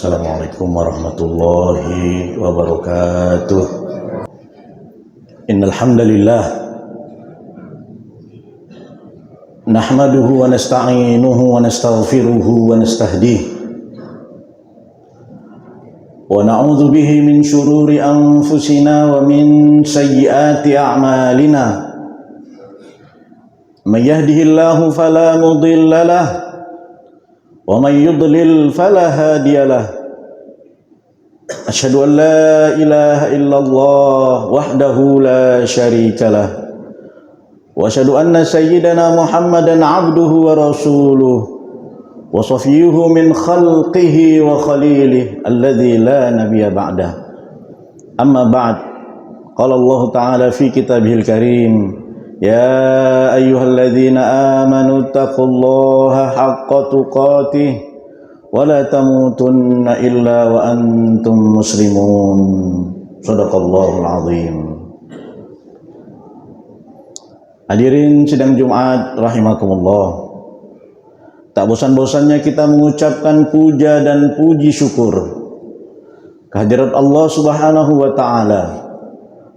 Assalamualaikum warahmatullahi wabarakatuh. Innal hamdalillah nahmaduhu wa nasta'inuhu wa nastaghfiruhu wa nastahdihi wa na'udzu bihi min shururi anfusina wa min sayyiati a'malina. May yahdihillahu fala mudilla lahu wa may yudlil fala hadiya lahu. Asyhadu an la ilaha illallah wahdahu la syarika lah wa asyhadu anna sayyidana Muhammadan abduhu wa rasuluh wa safiyuhu min khalqihi wa khalilihi alladzi la nabiyya ba'dah. Amma ba'd. Qala Allah ta'ala fi kitabihil karim, ya ayyuhalladzina amanu taqullaha haqqa tuqatih wa la tamutunna illa wa antum muslimun. Shadaqallahul azim. Hadirin sidang Jumat rahimakumullah, tak bosan-bosannya kita mengucapkan puja dan puji syukur kehadirat Allah Subhanahu wa taala,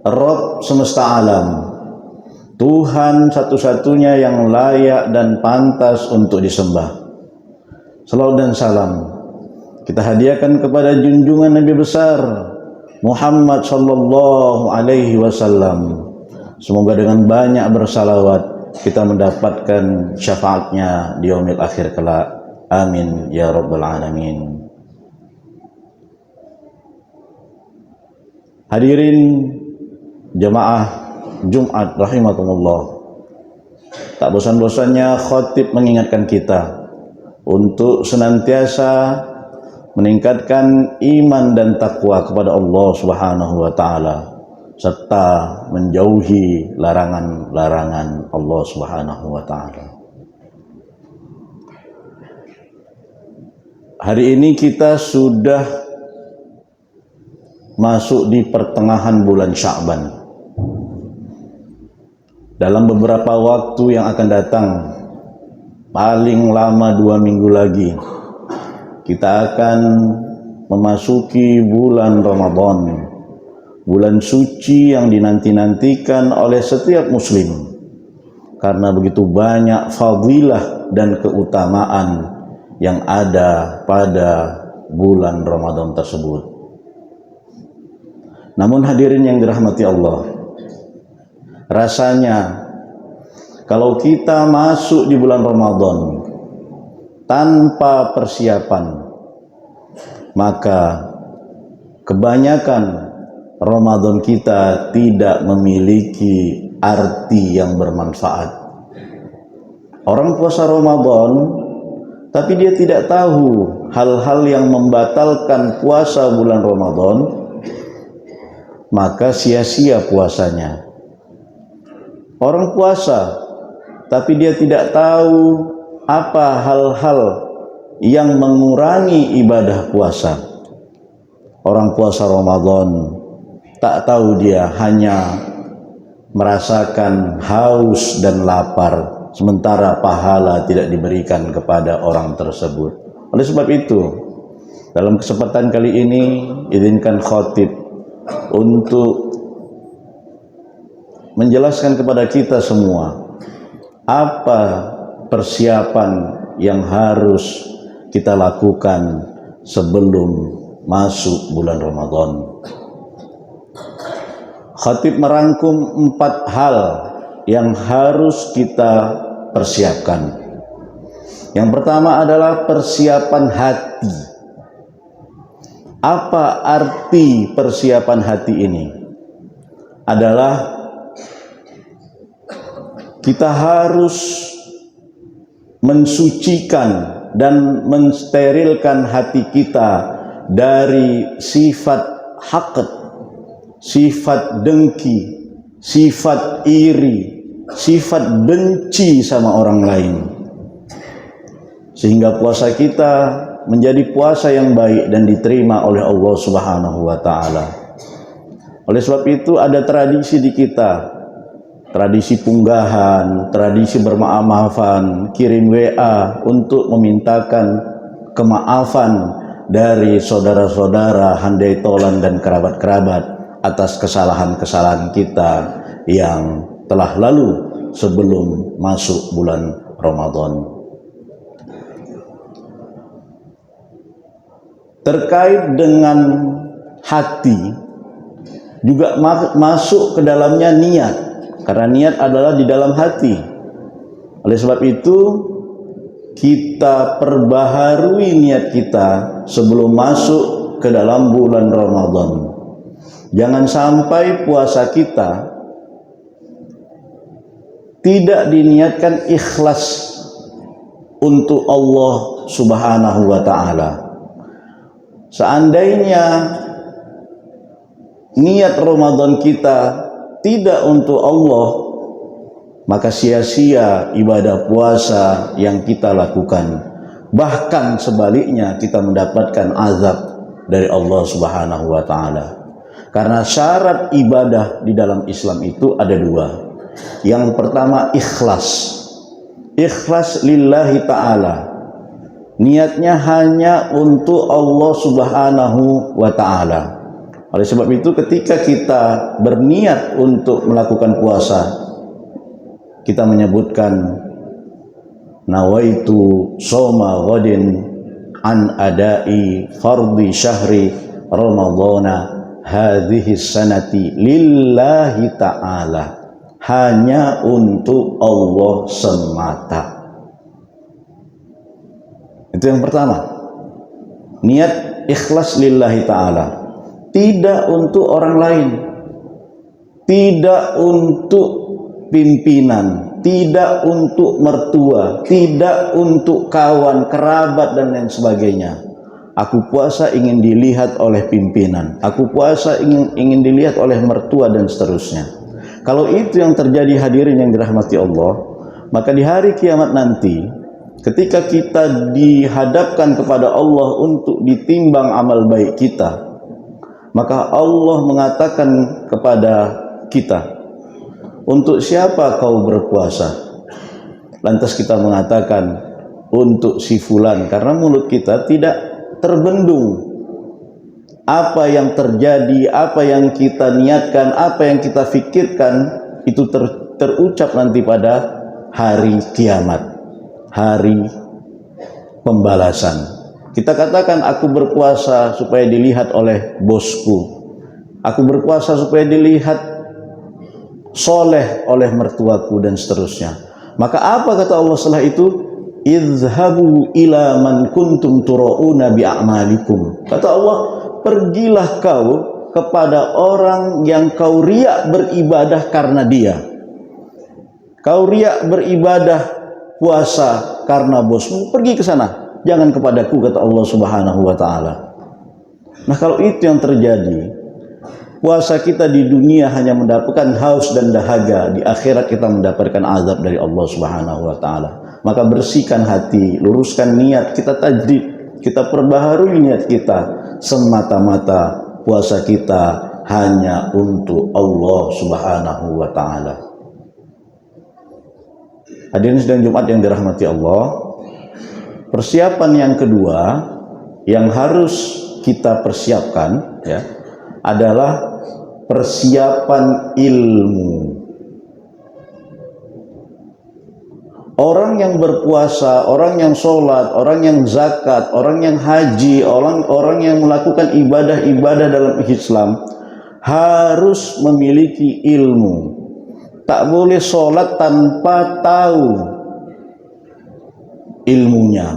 Rabb semesta alam, Tuhan satu-satunya yang layak dan pantas untuk disembah. Salawat dan salam kita hadiahkan kepada junjungan Nabi besar Muhammad sallallahu alaihi wasallam. Semoga dengan banyak bersalawat kita mendapatkan syafaatnya di yaumil akhir kelak. Amin ya rabbal alamin. Hadirin jemaah Jumat rahimakumullah, tak bosan-bosannya khatib mengingatkan kita untuk senantiasa meningkatkan iman dan takwa kepada Allah Subhanahu wa taala serta menjauhi larangan-larangan Allah Subhanahu wa taala. Hari ini kita sudah masuk di pertengahan bulan Sya'ban. Dalam beberapa waktu yang akan datang, paling lama 2 minggu lagi, kita akan memasuki bulan Ramadan, bulan suci yang dinanti-nantikan oleh setiap muslim, karena begitu banyak fadilah dan keutamaan yang ada pada bulan Ramadan tersebut. Namun hadirin yang dirahmati Allah, rasanya kalau kita masuk di bulan Ramadan tanpa persiapan, maka kebanyakan Ramadan kita tidak memiliki arti yang bermanfaat. Orang puasa Ramadan tapi dia tidak tahu hal-hal yang membatalkan puasa bulan Ramadan, maka sia-sia puasanya. Orang puasa tapi dia tidak tahu apa hal-hal yang mengurangi ibadah puasa. Orang puasa Ramadan tak tahu, dia hanya merasakan haus dan lapar, sementara pahala tidak diberikan kepada orang tersebut. Oleh sebab itu, dalam kesempatan kali ini izinkan khatib untuk menjelaskan kepada kita semua apa persiapan yang harus kita lakukan sebelum masuk bulan Ramadan. Khatib merangkum 4 hal yang harus kita persiapkan. Yang pertama adalah persiapan hati. Apa arti persiapan hati ini? Adalah kita harus mensucikan dan mensterilkan hati kita dari sifat haqd, sifat dengki, sifat iri, sifat benci sama orang lain, sehingga puasa kita menjadi puasa yang baik dan diterima oleh Allah Subhanahu wa taala. Oleh sebab itu ada tradisi di kita, tradisi punggahan, tradisi bermaaf-maafan, kirim WA untuk memintakan kemaafan dari saudara-saudara, handai tolan dan kerabat-kerabat atas kesalahan-kesalahan kita yang telah lalu sebelum masuk bulan Ramadan. Terkait dengan hati juga masuk ke dalamnya niat, karena niat adalah di dalam hati. Oleh sebab itu kita perbaharui niat kita sebelum masuk ke dalam bulan Ramadan. Jangan sampai puasa kita tidak diniatkan ikhlas untuk Allah Subhanahu wa ta'ala. Seandainya niat Ramadan kita tidak untuk Allah, maka sia-sia ibadah puasa yang kita lakukan. Bahkan sebaliknya kita mendapatkan azab dari Allah Subhanahu wa ta'ala. Karena syarat ibadah di dalam Islam itu ada dua. Yang pertama ikhlas. Ikhlas lillahi ta'ala. Niatnya hanya untuk Allah Subhanahu wa ta'ala. Oleh sebab itu ketika kita berniat untuk melakukan puasa, kita menyebutkan nawaitu soma ghadin an adai fardhi syahri ramadhana hadhihi sanati lillahi ta'ala, hanya untuk Allah semata. Itu yang pertama, niat ikhlas lillahi ta'ala, tidak untuk orang lain, tidak untuk pimpinan, tidak untuk mertua, tidak untuk kawan, kerabat dan lain sebagainya. Aku puasa ingin dilihat oleh pimpinan, aku puasa ingin dilihat oleh mertua dan seterusnya. Kalau itu yang terjadi hadirin yang dirahmati Allah, maka di hari kiamat nanti ketika kita dihadapkan kepada Allah untuk ditimbang amal baik kita, maka Allah mengatakan kepada kita, untuk siapa kau berpuasa? Lantas kita mengatakan untuk si fulan, karena mulut kita tidak terbendung. Apa yang terjadi, apa yang kita niatkan, apa yang kita fikirkan, itu terucap nanti pada hari kiamat, hari pembalasan. Kita katakan aku berpuasa supaya dilihat oleh bosku, aku berpuasa supaya dilihat soleh oleh mertuaku dan seterusnya. Maka apa kata Allah setelah itu? Izhabu ila man kuntum turauna bi'amalikum. Kata Allah, pergilah kau kepada orang yang kau riak beribadah karena dia. Kau riak beribadah puasa karena bosmu, pergi ke sana. Jangan kepadaku, kata Allah Subhanahu wa ta'ala. Nah, kalau itu yang terjadi, puasa kita di dunia hanya mendapatkan haus dan dahaga, di akhirat kita mendapatkan azab dari Allah Subhanahu wa ta'ala. Maka bersihkan hati, luruskan niat, kita tajdid, kita perbaharui niat kita, semata-mata puasa kita hanya untuk Allah Subhanahu wa ta'ala. Hadirin sidang Jumat yang dirahmati Allah, persiapan yang kedua yang harus kita persiapkan ya adalah persiapan ilmu. Orang yang berpuasa, orang yang sholat, orang yang zakat, orang yang haji, orang yang melakukan ibadah-ibadah dalam Islam harus memiliki ilmu. Tak boleh sholat tanpa tahu ilmunya.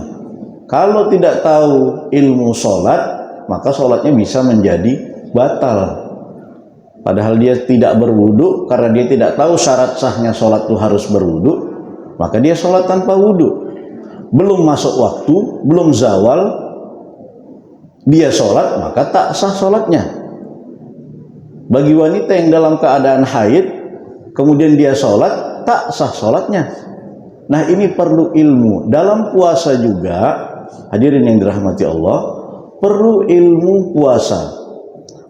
Kalau tidak tahu ilmu sholat, maka sholatnya bisa menjadi batal. Padahal dia tidak berwudu, karena dia tidak tahu syarat sahnya sholat itu harus berwudu, maka dia sholat tanpa wudu. Belum masuk waktu, belum zawal, dia sholat, maka tak sah sholatnya. Bagi wanita yang dalam keadaan haid, kemudian dia sholat, tak sah sholatnya. Nah, ini perlu ilmu. Dalam puasa juga, hadirin yang dirahmati Allah, perlu ilmu puasa.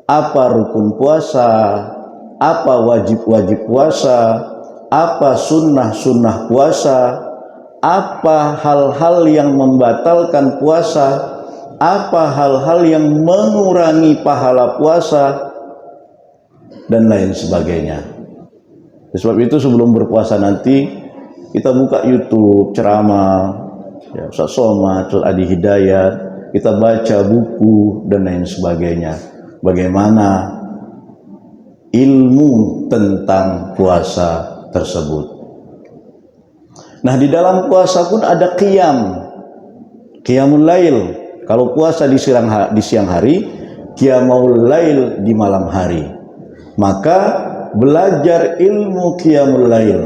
Apa rukun puasa, apa wajib-wajib puasa, apa sunnah-sunnah puasa, apa hal-hal yang membatalkan puasa, apa hal-hal yang mengurangi pahala puasa dan lain sebagainya. Sebab itu sebelum berpuasa nanti kita buka YouTube ceramah, ya, Ustaz Somad, Ustaz Adi Hidayat, kita baca buku dan lain sebagainya. Bagaimana ilmu tentang puasa tersebut. Nah, di dalam puasa pun ada qiyamul lail. Kalau puasa di siang hari, qiyamul lail di malam hari. Maka belajar ilmu qiyamul lail.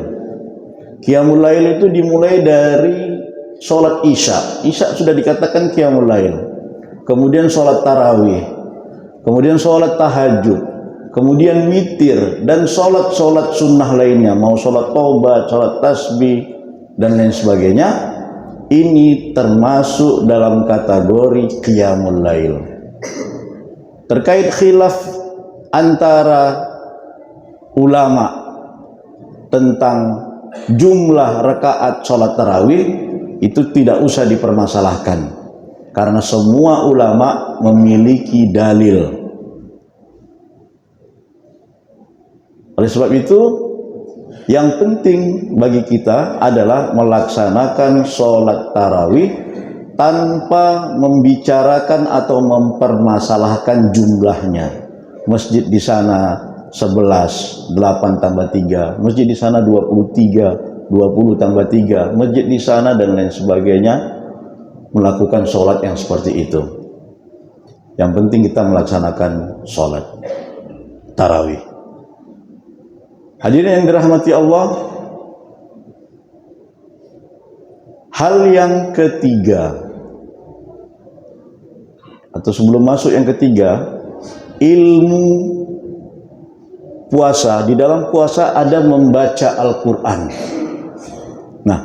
Qiyamul lail itu dimulai dari sholat isya. Isya sudah dikatakan qiyamul lail. Kemudian sholat tarawih. Kemudian sholat tahajud. Kemudian witir dan sholat-sholat sunnah lainnya, mau sholat taubat, sholat tasbih dan lain sebagainya, ini termasuk dalam kategori qiyamul lail. Terkait khilaf antara ulama tentang jumlah rakaat sholat tarawih, itu tidak usah dipermasalahkan karena semua ulama memiliki dalil. Oleh sebab itu, yang penting bagi kita adalah melaksanakan sholat tarawih tanpa membicarakan atau mempermasalahkan jumlahnya. Masjid di sana 11, 8 tambah 3, masjid di sana 23, 20 tambah 3, masjid di sana dan lain sebagainya, melakukan sholat yang seperti itu. Yang penting kita melaksanakan sholat tarawih. Hadirin yang dirahmati Allah, hal yang ketiga, atau sebelum masuk yang ketiga, ilmu puasa. Di dalam puasa ada membaca Al-Quran. Nah,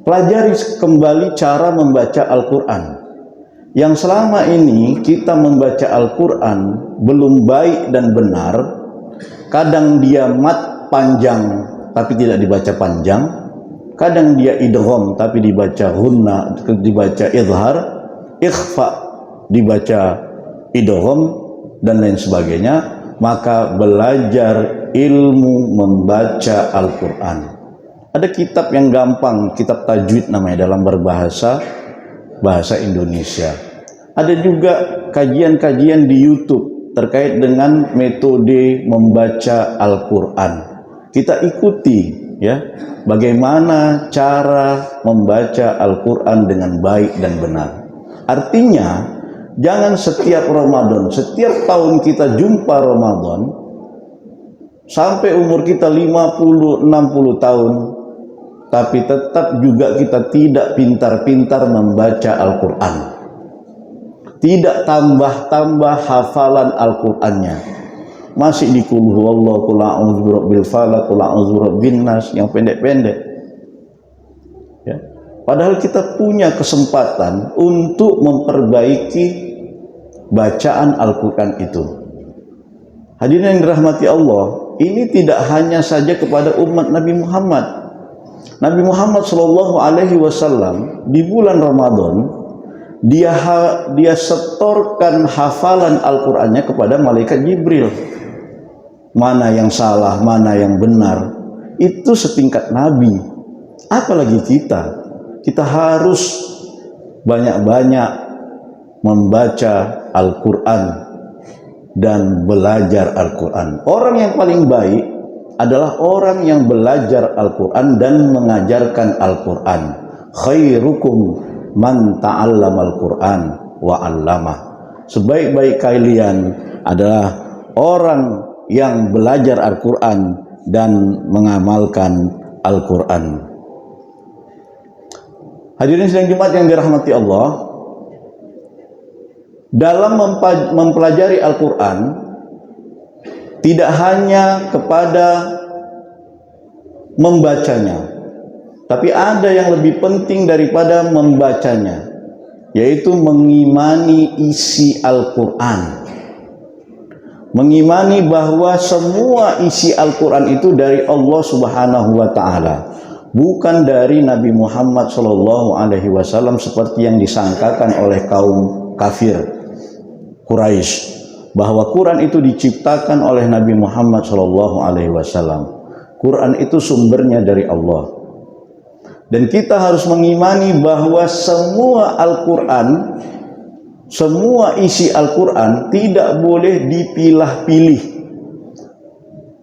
pelajari kembali cara membaca Al-Quran. Yang selama ini kita membaca Al-Quran belum baik dan benar. Kadang dia mat panjang tapi tidak dibaca panjang, kadang dia idgham tapi dibaca ghunna, dibaca idhar, ikhfa dibaca idgham dan lain sebagainya. Maka belajar ilmu membaca Al-Quran. Ada kitab yang gampang, kitab tajwid namanya, dalam bahasa Indonesia. Ada juga kajian-kajian di YouTube terkait dengan metode membaca Al-Quran. Kita ikuti ya, bagaimana cara membaca Al-Quran dengan baik dan benar. Artinya, jangan setiap Ramadan, setiap tahun kita jumpa Ramadan, sampai umur kita 50-60 tahun, tapi tetap juga kita tidak pintar-pintar membaca Al-Quran. Tidak tambah-tambah hafalan Al-Qur'annya. Masih di qul huwallahu, qul a'udzu birabbil falaq, qul a'udzu birabbin nas, yang pendek-pendek. Ya. Padahal kita punya kesempatan untuk memperbaiki bacaan Al-Qur'an itu. Hadirin yang dirahmati Allah, ini tidak hanya saja kepada umat Nabi Muhammad. Nabi Muhammad SAW di bulan Ramadan dia setorkan hafalan Al-Qur'annya kepada malaikat Jibril. Mana yang salah, mana yang benar, itu setingkat Nabi. Apalagi kita harus banyak-banyak membaca Al-Qur'an dan belajar Al-Qur'an. Orang yang paling baik adalah orang yang belajar Al-Qur'an dan mengajarkan Al-Qur'an. Khairukum man ta'allamal Qur'an wa 'allamah. Sebaik-baik kalian adalah orang yang belajar Al-Qur'an dan mengamalkan Al-Qur'an. Hadirin sidang Jumat yang dirahmati Allah, dalam mempelajari Al-Qur'an tidak hanya kepada membacanya, tapi ada yang lebih penting daripada membacanya, yaitu mengimani isi Al-Quran. Mengimani bahwa semua isi Al-Quran itu dari Allah Subhanahu wa Ta'ala. bukan dari Nabi Muhammad SAW seperti yang disangkakan oleh kaum kafir Quraisy, bahwa Quran itu diciptakan oleh Nabi Muhammad SAW. Quran itu sumbernya dari Allah. Dan kita harus mengimani bahwa semua Al-Quran, semua isi Al-Quran tidak boleh dipilah-pilih.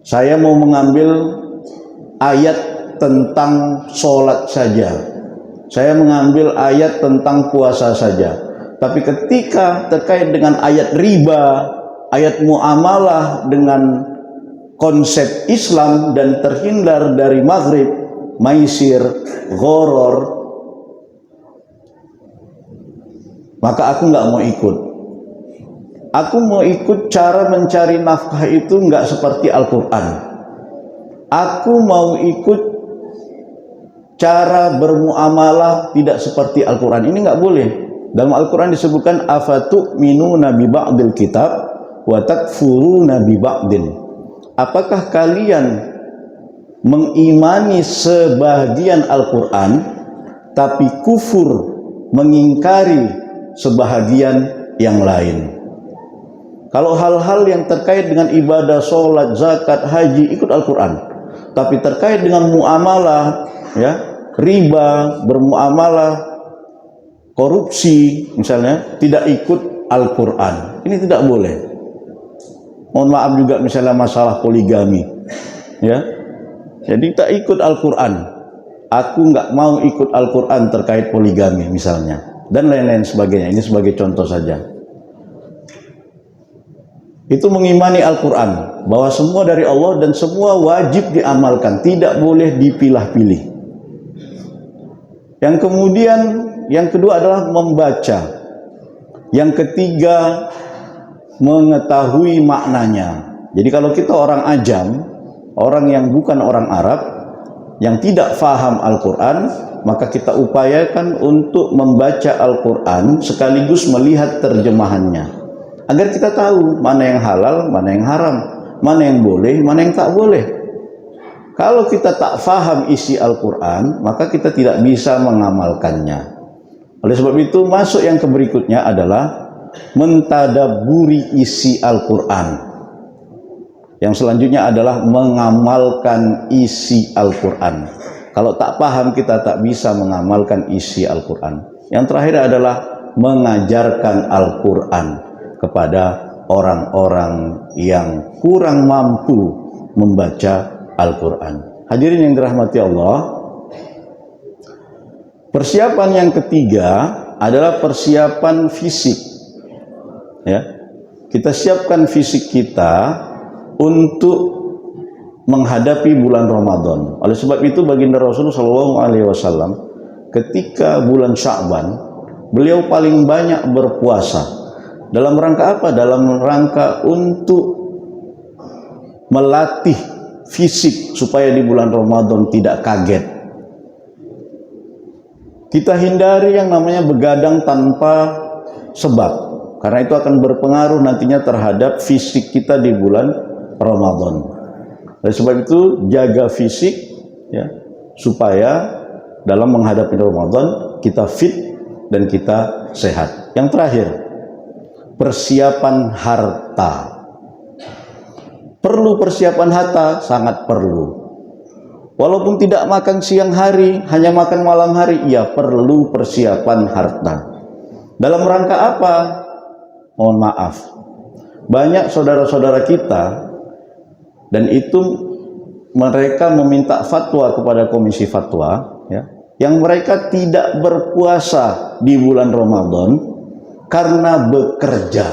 Saya mau mengambil ayat tentang sholat saja, saya mengambil ayat tentang puasa saja. Tapi ketika terkait dengan ayat riba, ayat muamalah dengan konsep Islam dan terhindar dari maghrib, maisir, ghoror, maka aku nggak mau ikut. Aku mau ikut cara mencari nafkah itu nggak seperti Al-Quran. Aku mau ikut cara bermuamalah tidak seperti Al-Quran. Ini nggak boleh. Dalam Al-Quran disebutkan afatu'minuna bi ba'dil kitab wa takfuruna bi ba'din. Apakah kalian mengimani sebagian Al-Quran tapi kufur mengingkari sebahagian yang lain? Kalau hal-hal yang terkait dengan ibadah, sholat, zakat, haji, ikut Al-Quran. Tapi terkait dengan muamalah, ya, riba, bermuamalah, korupsi misalnya, tidak ikut Al-Quran. Ini tidak boleh. Mohon maaf juga misalnya masalah poligami, ya. Jadi tak ikut Al-Quran. Aku nggak mau ikut Al-Quran terkait poligami misalnya, dan lain-lain sebagainya. Ini sebagai contoh saja. Itu mengimani Al-Quran, bahwa semua dari Allah dan semua wajib diamalkan, tidak boleh dipilah-pilih. Yang kemudian, yang kedua adalah membaca. Yang ketiga, mengetahui maknanya. Jadi kalau kita orang ajam, orang yang bukan orang Arab, yang tidak faham Al-Quran, maka kita upayakan untuk membaca Al-Quran sekaligus melihat terjemahannya, agar kita tahu mana yang halal, mana yang haram, mana yang boleh, mana yang tak boleh. Kalau kita tak faham isi Al-Quran, maka kita tidak bisa mengamalkannya. Oleh sebab itu, masuk yang berikutnya adalah mentadabburi isi Al-Quran. Yang selanjutnya adalah mengamalkan isi Al-Quran. Kalau tak paham, kita tak bisa mengamalkan isi Al-Quran. Yang terakhir adalah mengajarkan Al-Quran kepada orang-orang yang kurang mampu membaca Al-Quran. Hadirin yang dirahmati Allah, persiapan yang ketiga adalah persiapan fisik. Ya, kita siapkan fisik kita untuk menghadapi bulan Ramadan. Oleh sebab itu baginda Rasulullah SAW ketika bulan Sya'ban, beliau paling banyak berpuasa. Dalam rangka apa? Dalam rangka untuk melatih fisik supaya di bulan Ramadan tidak kaget. Kita hindari yang namanya begadang tanpa sebab, karena itu akan berpengaruh nantinya terhadap fisik kita di bulan Ramadan. Oleh sebab itu jaga fisik, ya, supaya dalam menghadapi Ramadan kita fit dan kita sehat. Yang terakhir, persiapan harta. Perlu persiapan harta, sangat perlu. Walaupun tidak makan siang hari, hanya makan malam hari, iya perlu persiapan harta. Dalam rangka apa? Mohon maaf, banyak saudara-saudara kita, dan itu mereka meminta fatwa kepada komisi fatwa, ya, yang mereka tidak berpuasa di bulan Ramadan karena bekerja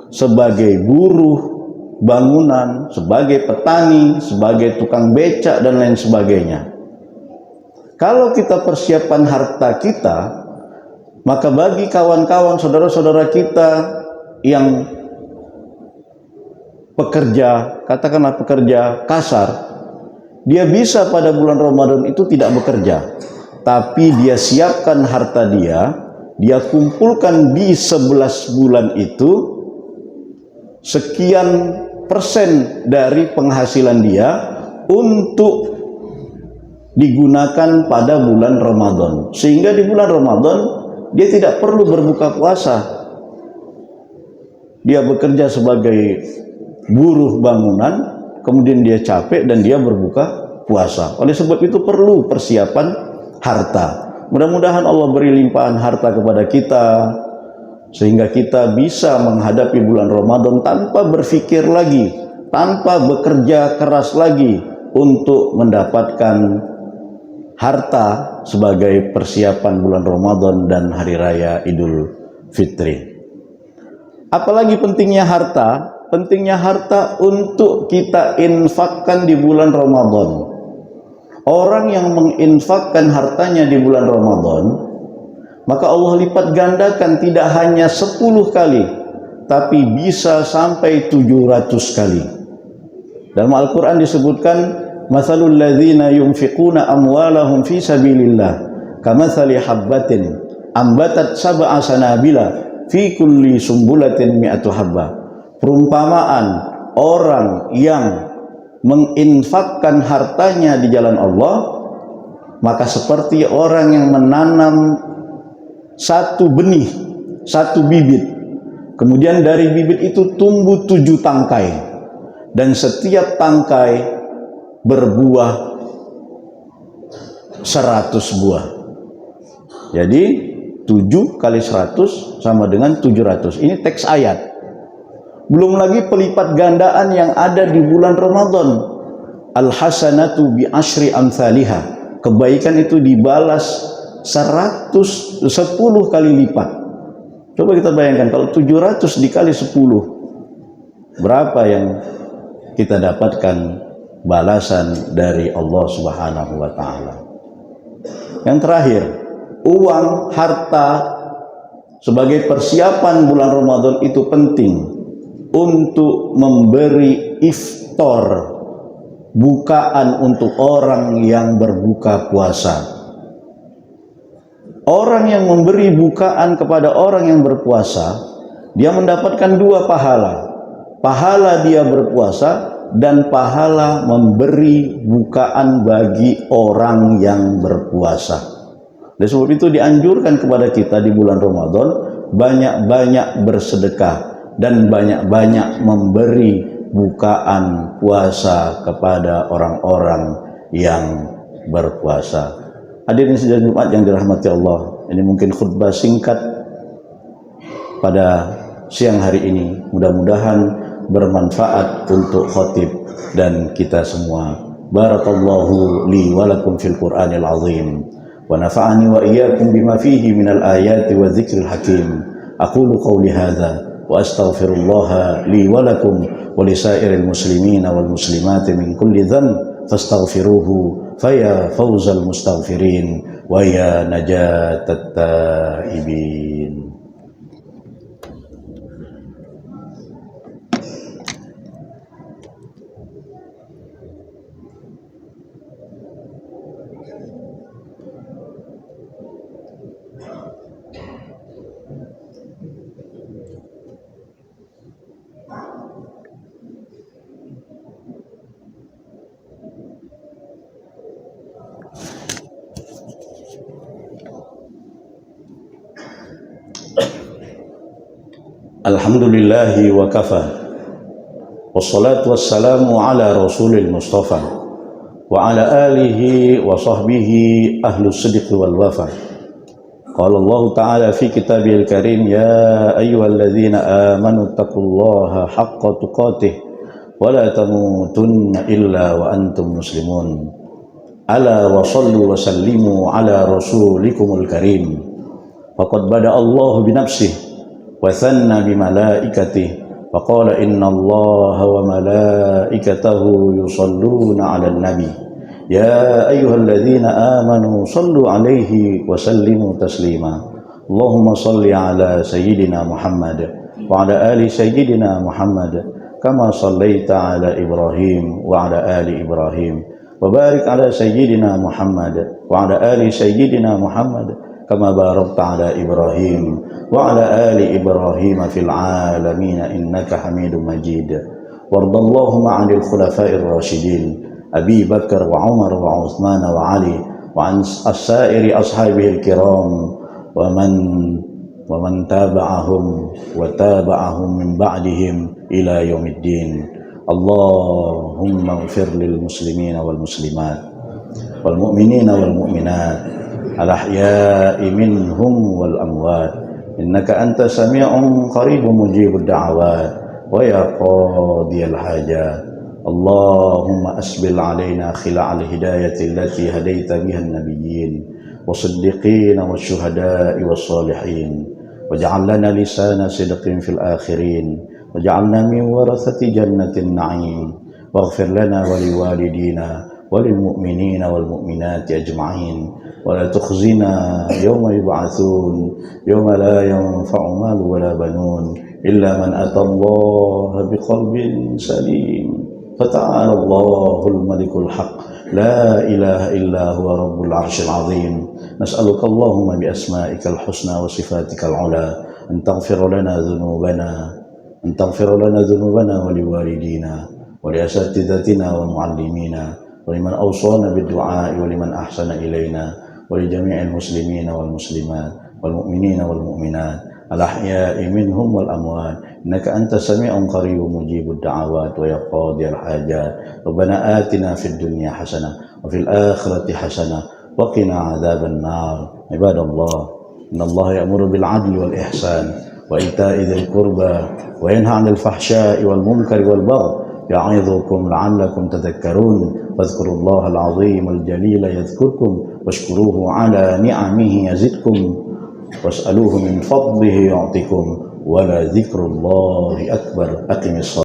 sebagai buruh bangunan, sebagai petani, sebagai tukang becak dan lain sebagainya. Kalau kita persiapan harta kita, maka bagi kawan-kawan saudara-saudara kita yang pekerja, katakanlah pekerja kasar, dia bisa pada bulan Ramadan itu tidak bekerja, tapi dia siapkan harta dia kumpulkan di 11 bulan itu sekian persen dari penghasilan dia untuk digunakan pada bulan Ramadan, sehingga di bulan Ramadan dia tidak perlu berbuka puasa. Dia bekerja sebagai buruh bangunan, kemudian dia capek dan dia berbuka puasa. Oleh sebab itu perlu persiapan harta. Mudah-mudahan Allah beri limpahan harta kepada kita, sehingga kita bisa menghadapi bulan Ramadan tanpa berpikir lagi, tanpa bekerja keras lagi untuk mendapatkan harta sebagai persiapan bulan Ramadan dan Hari Raya Idul Fitri. Apalagi pentingnya harta? Pentingnya harta untuk kita infakkan di bulan Ramadan. Orang yang menginfakkan hartanya di bulan Ramadan, maka Allah lipat gandakan tidak hanya 10 kali, tapi bisa sampai 700 kali. Dalam Al-Quran disebutkan, Mathalul ladzina yunfiquna amwalahum fi sabilillah kamathali habbatin ambatat sab'a sanabila fi kulli sumbulatin mi'atu habba. Perumpamaan orang yang menginfakkan hartanya di jalan Allah, maka seperti orang yang menanam satu benih, satu bibit, kemudian dari bibit itu tumbuh 7 tangkai, dan setiap tangkai berbuah 100 buah. Jadi 7 kali 100 sama dengan 700. Ini teks ayat. Belum lagi pelipat gandaan yang ada di bulan Ramadan. Al-hasanatu bi asyri amthaliha. Kebaikan itu dibalas 10 kali lipat. Coba kita bayangkan kalau 700 dikali 10, berapa yang kita dapatkan balasan dari Allah Subhanahu wa taala. Yang terakhir, uang, harta sebagai persiapan bulan Ramadan itu penting untuk memberi iftar, bukaan untuk orang yang berbuka puasa. Orang yang memberi bukaan kepada orang yang berpuasa, dia mendapatkan 2 pahala. Pahala dia berpuasa dan pahala memberi bukaan bagi orang yang berpuasa. Oleh sebab itu dianjurkan kepada kita di bulan Ramadan banyak-banyak bersedekah dan banyak-banyak memberi bukaan puasa kepada orang-orang yang berpuasa. Hadirin sidang Jumat yang dirahmati Allah, ini mungkin khutbah singkat pada siang hari ini. Mudah-mudahan bermanfaat untuk khatib dan kita semua. Barakallahu li wa lakum fil Qur'anil azim wa nafa'ani wa iyyakum bima fihi minal ayati wa dzikril hakim. Aqulu qawli hadza wa astaghfirullah li wa lakum wa lisairil muslimina wal muslimati min kulli dhanb fastaghfiruhu faya fawzal mustaghfirin wa ya najatat taibin. Alhamdulillahi wa kafa, wassalatu wassalamu ala rasulil mustafa wa ala alihi wa sahbihi ahlus sidqi wal wafa. Qala Allah ta'ala fi kitabihil karim, ya ayyuhalladzina amanu taqullaha haqqa tuqatih wa la tamutunna illa wa antum muslimun. Ala wa sallu wa sallimu ala rasulikumul karim. Faqad bada Allah binafsihi wa thanna bimalaikatihi wa qala inna Allaha wa malaikatahu yusalluna 'alan nabi ya ayyuhalladzina amanu sallu 'alaihi wa sallimu taslima. Allahumma salli 'ala sayyidina Muhammad wa 'ala ali sayyidina Muhammad kama sallaita 'ala Ibrahim wa 'ala ali Ibrahim wa barik 'ala sayyidina Muhammad wa 'ala ali sayyidina Muhammad kama barakta 'ala Ibrahim wa 'ala ali Ibrahim fil 'alamin innaka Hamidum Majid. Wardallahumma 'anil khulafa'ir rasyidin أبي بكر وعمر وعثمان وعلي وعن السائر أصحابه الكرام ومن تابعهم وتابعهم من بعدهم إلى يوم الدين. اللهم اغفر للمسلمين والمسلمات والمؤمنين والمؤمنات الأحياء منهم والأموات إنك أنت سميع قريب مجيب الدعوات ويا قاضي الحاجات. اللهم أسبل علينا خلاع الهداية التي هديت بها النبيين والصديقين والشهداء والصالحين، واجعل لنا لسان صدق في الآخرين، واجعلنا من ورثة جنة النعيم، واغفر لنا ولوالدينا وللمؤمنين والمؤمنات أجمعين، ولا تخزنا يوم يبعثون يوم لا ينفع مال ولا بنون إلا من أتى الله بقلب سليم. فتعالى الله الملك الحق لا إله إلا هو رب العرش العظيم. نسألك اللهم بأسمائك الحسنى وصفاتك العلى أن تغفر لنا ذنوبنا ولوالدينا ولأساتذتنا ومعلمينا ولمن أوصانا بالدعاء ولمن أحسن إلينا ولجميع المسلمين والمسلمات والمؤمنين والمؤمنات الأحياء منهم والأموات إنك أنت سميع قريب مجيب الدعوات ويا قاضي الحاجات. ربنا آتنا في الدنيا حسنة وفي الآخرة حسنة وقنا عذاب النار. عباد الله، إن الله يأمر بالعدل والإحسان وإيتاء ذي القربى وينهى عن الفحشاء والمنكر والبغي يعظكم لعلكم تذكرون. فاذكروا الله العظيم الجليل يذكركم واشكروه على نعمه يزدكم واسألوه من فضله يعطكم ولذكر الله أكبر. أقم الصلاة.